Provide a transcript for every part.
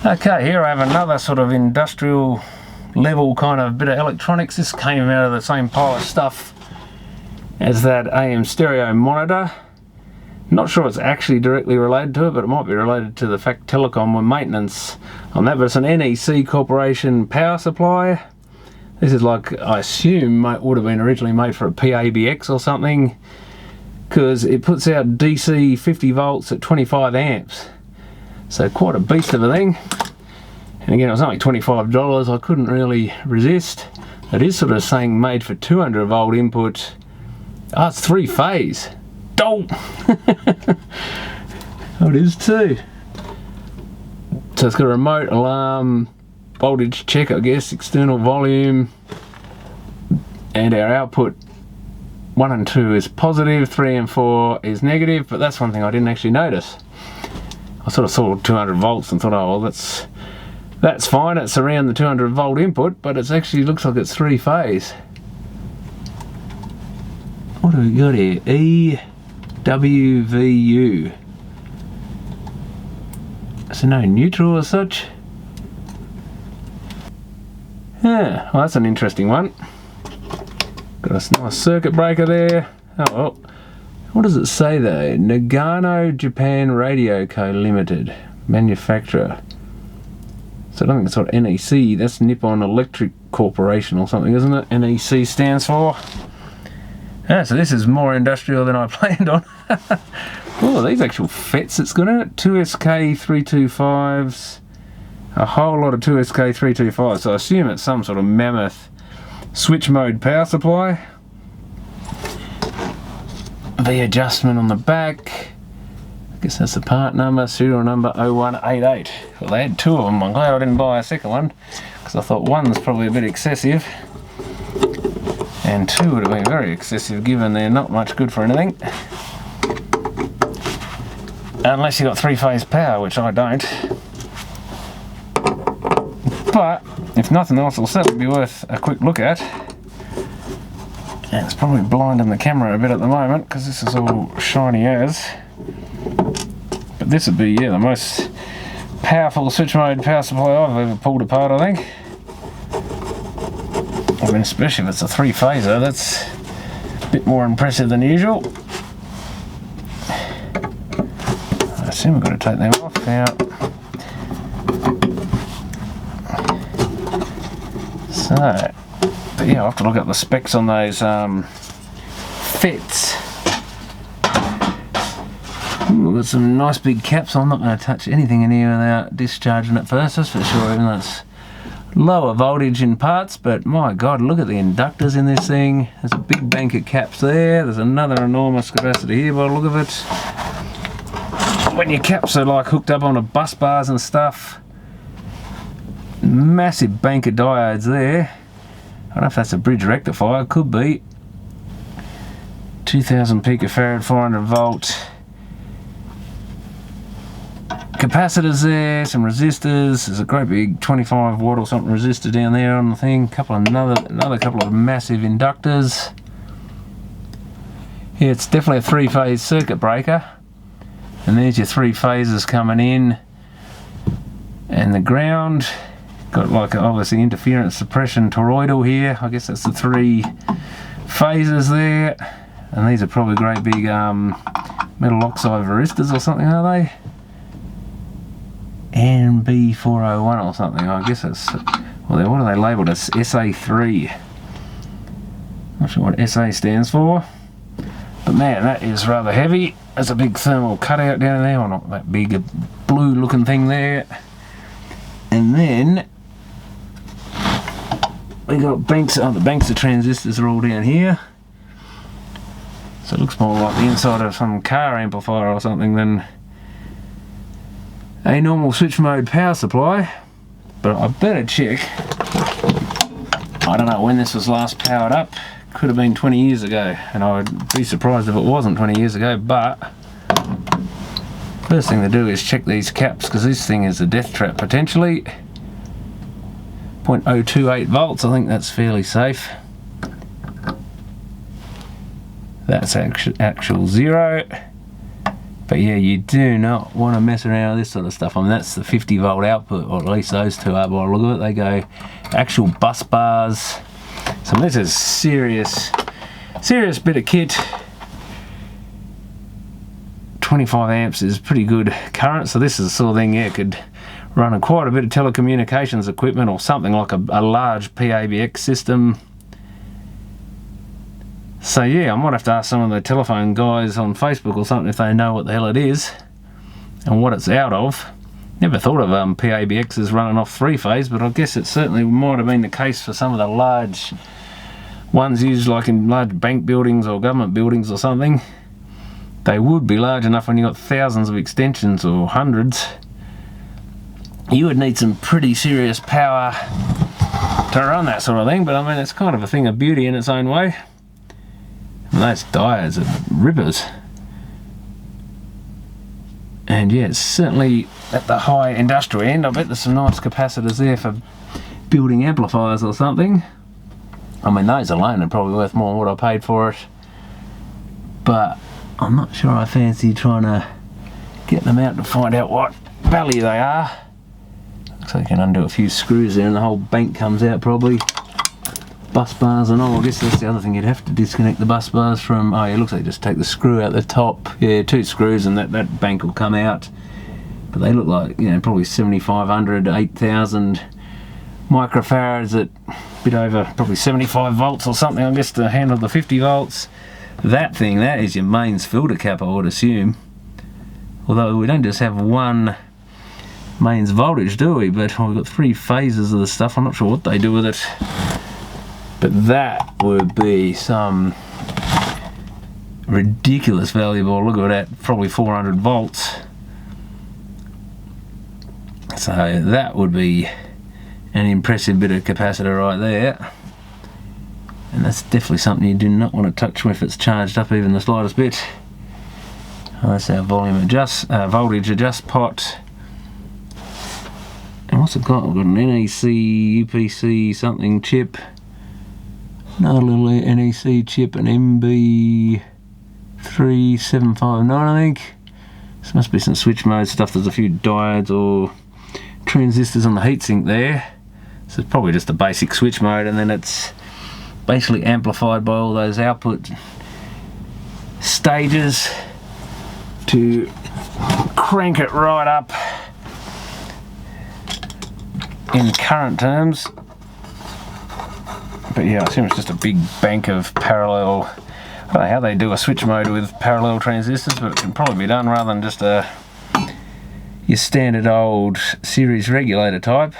Okay, here I have another sort of industrial level kind of bit of electronics. This came out of the same pile of stuff as that AM stereo monitor. Not sure it's actually directly related to it, but it might be related to the fact telecom and maintenance on that. But it's an NEC Corporation power supply. This is like, I assume, would have been originally made for a PABX or something, because it puts out DC 50 volts at 25 amps. So quite a beast of a thing. And again, it was only $25. I couldn't really resist. It is sort of saying made for 200 volt input. Oh, it's 3-phase. Oh! Oh, it is too. So it's got a remote, alarm, voltage check, I guess, external volume, and our output 1 and 2 is positive, 3 and 4 is negative, but that's one thing I didn't actually notice. I sort of saw 200 volts and thought, oh well, that's fine, it's around the 200 volt input, but it actually looks like it's 3-phase. What do we got here? EWVU. So no neutral as such. Yeah, well, that's an interesting one. Got a nice circuit breaker there. Oh well. What does it say though? Nagano Japan Radio Co. Limited, manufacturer. So I don't think it's what NEC, that's Nippon Electric Corporation or something, isn't it? NEC stands for. Ah, so this is more industrial than I planned on. Oh, these actual FETs it's got in it. 2SK325s. A whole lot of 2SK325s. So I assume it's some sort of mammoth switch mode power supply. V adjustment on the back. I guess that's the part number, serial number 0188. Well, they had 2 of them. I'm glad I didn't buy a second one, because I thought 1's probably a bit excessive, and 2 would have been very excessive given they're not much good for anything. Unless you got 3-phase power, which I don't. But if nothing else, it'll certainly be worth a quick look at. And it's probably blinding the camera a bit at the moment because this is all shiny as. But this would be, yeah, the most powerful switch mode power supply I've ever pulled apart, I think. I mean, especially if it's a 3-phaser, that's a bit more impressive than usual. I assume we've got to take them off now. So, but yeah, I'll have to look up the specs on those FETs. We've got some nice big caps. I'm not going to touch anything in here without discharging it first, that's for sure, even though it's lower voltage in parts. But my god, look at the inductors in this thing. There's a big bank of caps there. There's another enormous capacitor here by the look of it. When your caps are like hooked up onto bus bars and stuff. Massive bank of diodes there. I don't know if that's a bridge rectifier, could be. 2000 picofarad, 400 volt. Capacitors there, some resistors. There's a great big 25 watt or something resistor down there on the thing. Another couple of massive inductors. Yeah, it's definitely a 3-phase circuit breaker. And there's your 3 phases coming in. And the ground. Got like obviously interference suppression toroidal here. I guess that's the 3 phases there. And these are probably great big metal oxide varistors or something, are they? NB401 or something. I guess that's, well, what are they labelled as? SA3. Not sure what SA stands for. But man, that is rather heavy. There's a big thermal cutout down there. Well, not that big, a blue looking thing there. And then we got banks. Oh, the banks of transistors are all down here. So it looks more like the inside of some car amplifier or something than a normal switch mode power supply. But I better check. I don't know when this was last powered up. Could have been 20 years ago, and I would be surprised if it wasn't 20 years ago. But first thing to do is check these caps, because this thing is a death trap potentially. 0.028 volts, I think that's fairly safe. That's actual 0. But yeah, you do not want to mess around with this sort of stuff. I mean, that's the 50 volt output, or at least those two are by the look of it. They go actual bus bars. So this is serious bit of kit. 25 amps is pretty good current, so this is the sort of thing, yeah, could run on quite a bit of telecommunications equipment or something like a large PABX system. So yeah, I might have to ask some of the telephone guys on Facebook or something if they know what the hell it is and what it's out of. Never thought of PABXs running off three-phase, but I guess it certainly might have been the case for some of the large ones used like in large bank buildings or government buildings or something. They would be large enough when you got thousands of extensions or hundreds. You would need some pretty serious power to run that sort of thing, but I mean, it's kind of a thing of beauty in its own way. And those diodes are rippers. And yeah, it's certainly at the high industrial end. I bet there's some nice capacitors there for building amplifiers or something. I mean, those alone are probably worth more than what I paid for it. But I'm not sure I fancy trying to get them out to find out what value they are. Looks like you can undo a few screws there and the whole bank comes out probably. Bus bars and all. I guess that's the other thing, you'd have to disconnect the bus bars from, oh yeah, it looks like you just take the screw out the top. Yeah, 2 screws and that bank will come out. But they look like, you know, probably 7,500, 8,000 microfarads at a bit over probably 75 volts or something, I guess, to handle the 50 volts. That thing, that is your mains filter cap, I would assume. Although we don't just have one mains voltage, do we? But we've got 3 phases of the stuff. I'm not sure what they do with it. But that would be some ridiculous valuable. Look at that, probably 400 volts. So that would be an impressive bit of capacitor right there. And that's definitely something you do not want to touch if it's charged up even the slightest bit. Oh, that's our voltage adjust pot. And what's it got? We've got an NEC, UPC something chip. Another little NEC chip, an MB3759, I think. This must be some switch mode stuff. There's a few diodes or transistors on the heatsink there. So it's probably just a basic switch mode, and then it's basically amplified by all those output stages to crank it right up in current terms. But yeah, I assume it's just a big bank of parallel. I don't know how they do a switch mode with parallel transistors, but it can probably be done rather than just your standard old series regulator type.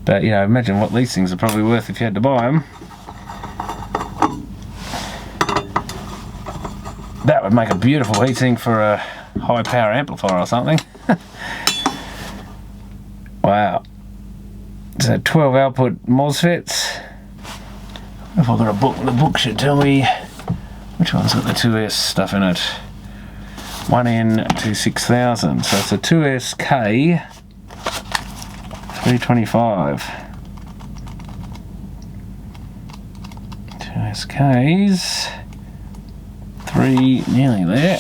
But you know, imagine what these things are probably worth if you had to buy them. That would make a beautiful heatsink for a high power amplifier or something. Wow. So 12 output MOSFETs. If I've got a book, the book should tell me which one's got the 2S stuff in it. 1N to 6000. So it's a 2SK 325. 2SKs. 3, nearly there.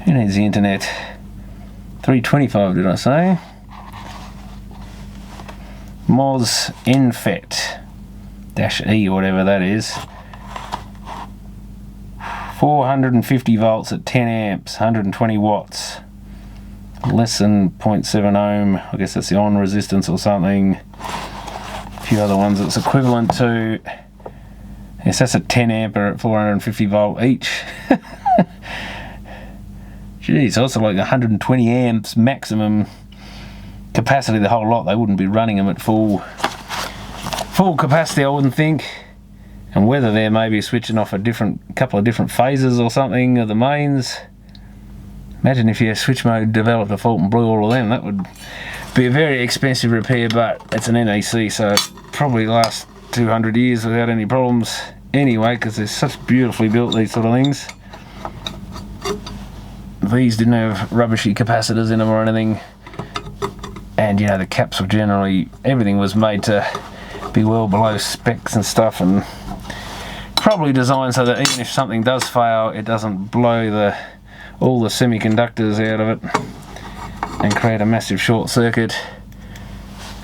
Who needs the internet? 325 did I say? MOS NFET -E, whatever that is. 450 volts at 10 amps, 120 watts. Less than 0.7 ohm. I guess that's the on resistance or something. A few other ones it's equivalent to. Yes, that's a 10 ampere at 450 volt each. Geez, also like 120 amps maximum capacity, the whole lot. They wouldn't be running them at full capacity, I wouldn't think. And whether they're maybe switching off a couple of different phases or something of the mains. Imagine if your switch mode developed a fault and blew all of them. That would be a very expensive repair, but it's an NEC, so it probably lasts 200 years without any problems anyway, because they're such beautifully built, these sort of things. These didn't have rubbishy capacitors in them or anything, and you know, the caps were generally, everything was made to be well below specs and stuff, and probably designed so that even if something does fail, it doesn't blow all the semiconductors out of it and create a massive short circuit,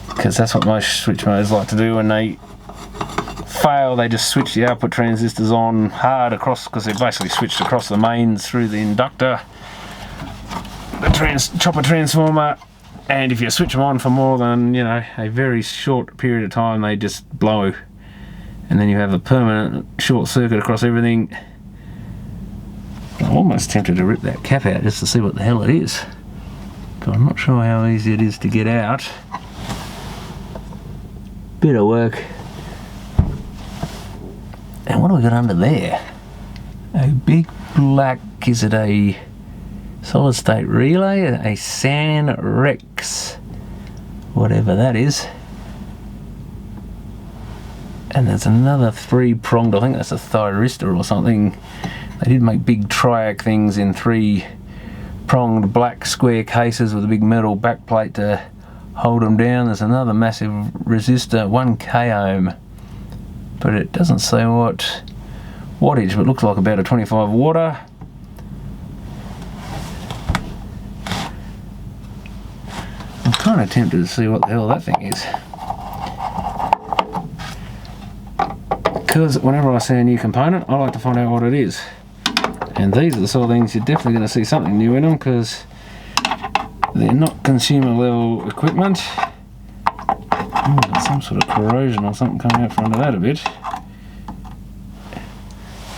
because that's what most switch modes like to do. When they fail, they just switch the output transistors on hard across, because they're basically switched across the mains through the inductor, the chopper transformer, and if you switch them on for more than, you know, a very short period of time, they just blow, and then you have a permanent short circuit across everything. I'm almost tempted to rip that cap out just to see what the hell it is, but I'm not sure how easy it is to get out. Bit of work. And what do we got under there? A big black, is it a solid state relay? A San Rex, whatever that is. And there's another 3-pronged, I think that's a thyristor or something. They did make big triac things in 3-pronged black square cases with a big metal backplate to hold them down. There's another massive resistor, 1k ohm, but it doesn't say what wattage, but it looks like about a 25 watter. I'm kind of tempted to see what the hell that thing is, because whenever I see a new component, I like to find out what it is. And these are the sort of things you're definitely going to see something new in them, because they're not consumer level equipment. Oh, there's some sort of corrosion or something coming out from under that a bit.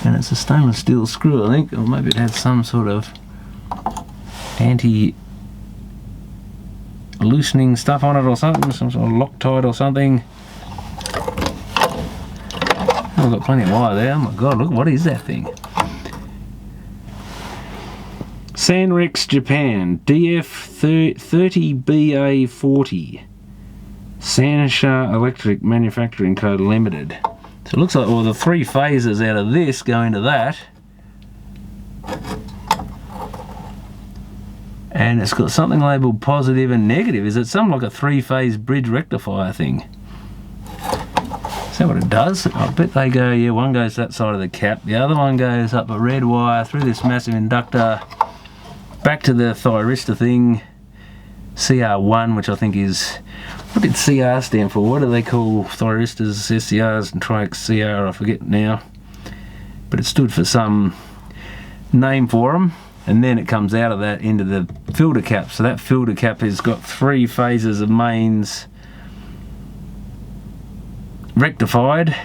And it's a stainless steel screw, I think, or maybe it has some sort of anti-loosening stuff on it or something, some sort of Loctite or something. Oh, I've got plenty of wire there. Oh my god, look, what is that thing? San Rex Japan, DF30BA40, Sanisha Electric Manufacturing Co. Limited. So it looks like all the 3 phases out of this go into that. And it's got something labelled positive and negative. Is it something like a 3-phase bridge rectifier thing? Is that what it does? I bet they go, yeah, one goes that side of the cap, the other one goes up a red wire through this massive inductor, back to the thyristor thing, CR1, which I think is, what did CR stand for? What do they call thyristors, SCRs and triacs CR? I forget now. But it stood for some name for them. And then it comes out of that into the filter cap. So that filter cap has got 3 phases of mains rectified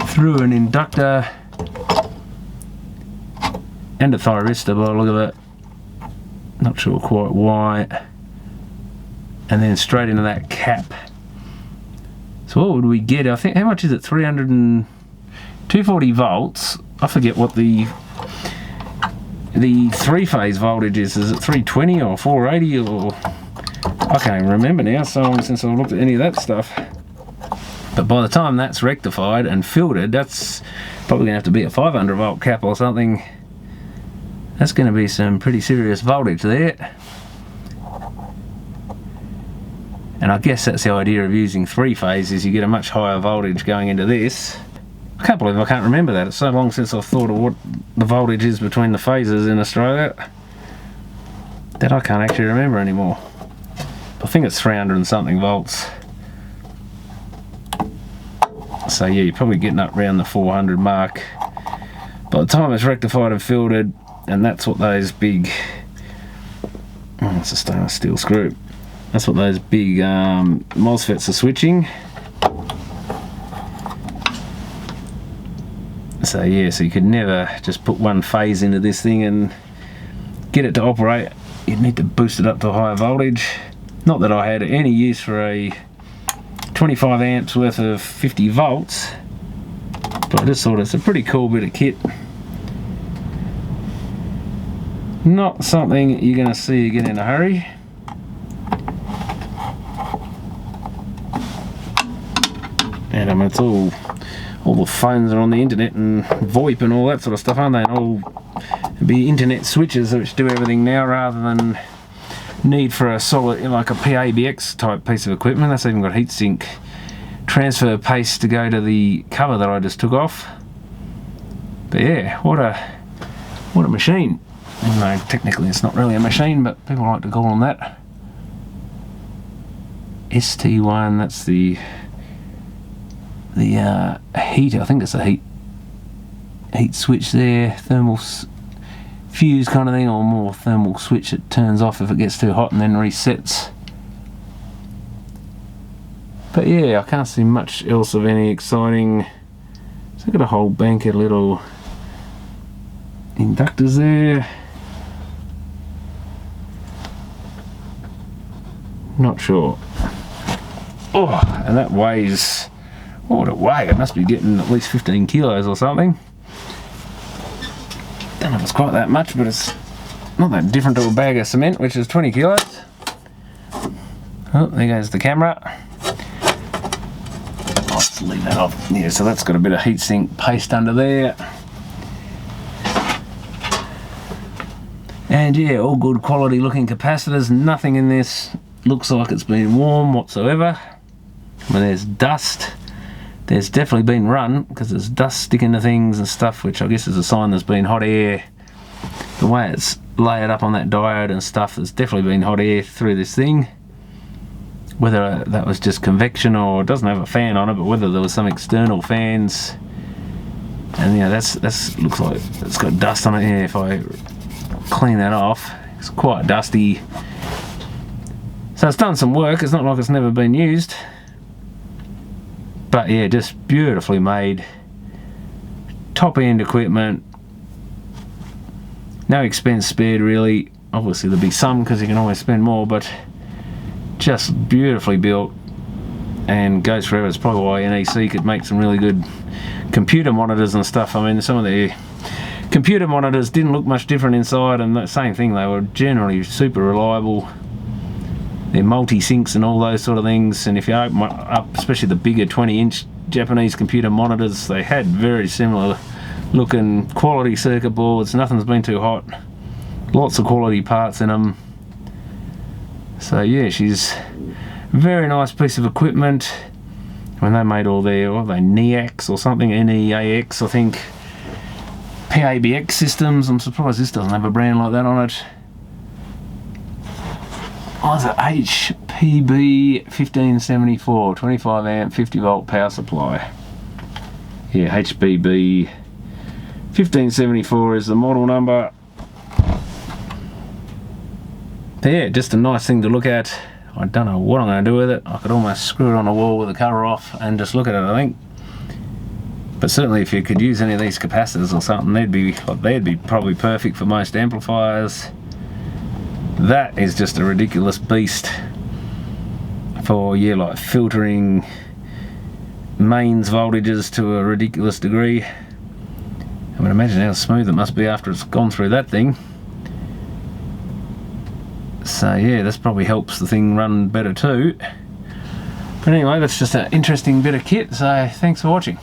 through an inductor and a thyristor by the look of it. Not sure quite why. And then straight into that cap. So what would we get? I think, how much is it? 240 volts. I forget what the 3-phase voltage is. Is it 320 or 480 or... I can't even remember now, so long since I've looked at any of that stuff. But by the time that's rectified and filtered, that's probably going to have to be a 500 volt cap or something. That's going to be some pretty serious voltage there. And I guess that's the idea of using 3 phases. You get a much higher voltage going into this. I can't believe I can't remember that. It's so long since I've thought of what the voltage is between the phases in Australia that I can't actually remember anymore. I think it's 300 and something volts. So yeah, you're probably getting up around the 400 mark by the time it's rectified and filtered. And that's what those big, oh, it's a stainless steel screw. That's what those big MOSFETs are switching. So yeah, so you could never just put 1 phase into this thing and get it to operate. You'd need to boost it up to a higher voltage. Not that I had any use for a 25 amps worth of 50 volts, but I just thought it's a pretty cool bit of kit. Not something you're going to see again in a hurry. And I mean, it's all the phones are on the internet and VoIP and all that sort of stuff, aren't they? And all be internet switches which do everything now, rather than need for a solid, like a PABX type piece of equipment. That's even got heatsink transfer paste to go to the cover that I just took off. But yeah, what a machine. even though technically it's not really a machine, but people like to call them that. ST1, that's the heat, I think it's a heat switch there, thermal fuse kind of thing, or more thermal switch. It turns off if it gets too hot and then resets. But yeah, I can't see much else of any exciting. So I've got a whole bank of little inductors there. Not sure. Oh, and that weighs, what would it weigh? It must be getting at least 15 kilos or something. Don't know if it's quite that much, but it's not that different to a bag of cement, which is 20 kilos. Oh, there goes the camera. I'll just leave that off. Yeah, so that's got a bit of heatsink paste under there. And yeah, all good quality looking capacitors. Nothing in this looks like it's been warm whatsoever. I mean, there's dust. There's definitely been run, because there's dust sticking to things and stuff, which I guess is a sign there's been hot air. The way it's layered up on that diode and stuff, there's definitely been hot air through this thing. Whether that was just convection, or it doesn't have a fan on it, but whether there was some external fans. And yeah, that's looks like it's got dust on it here. If I clean that off, it's quite dusty. So it's done some work. It's not like it's never been used. But yeah, just beautifully made, top end equipment, no expense spared really. Obviously there'll be some, because you can always spend more, but just beautifully built and goes forever. It's probably why NEC could make some really good computer monitors and stuff. I mean, some of the computer monitors didn't look much different inside, and the same thing, they were generally super reliable. They're multi-syncs and all those sort of things, and if you open up, especially the bigger 20-inch Japanese computer monitors, they had very similar looking quality circuit boards. Nothing's been too hot, lots of quality parts in them. So yeah, she's a very nice piece of equipment. When they made all their, what are they, NEAX or something, NEAX I think, PABX systems. I'm surprised this doesn't have a brand like that on it. Oh, it's an HBP 1574, 25 amp, 50 volt power supply. Yeah, HBP 1574 is the model number. Yeah, just a nice thing to look at. I don't know what I'm going to do with it. I could almost screw it on the wall with the cover off and just look at it, I think. But certainly if you could use any of these capacitors or something, they'd be probably perfect for most amplifiers. That is just a ridiculous beast for, yeah, like filtering mains voltages to a ridiculous degree. I mean, imagine how smooth it must be after it's gone through that thing. So yeah, this probably helps the thing run better too. But anyway, that's just an interesting bit of kit, so thanks for watching.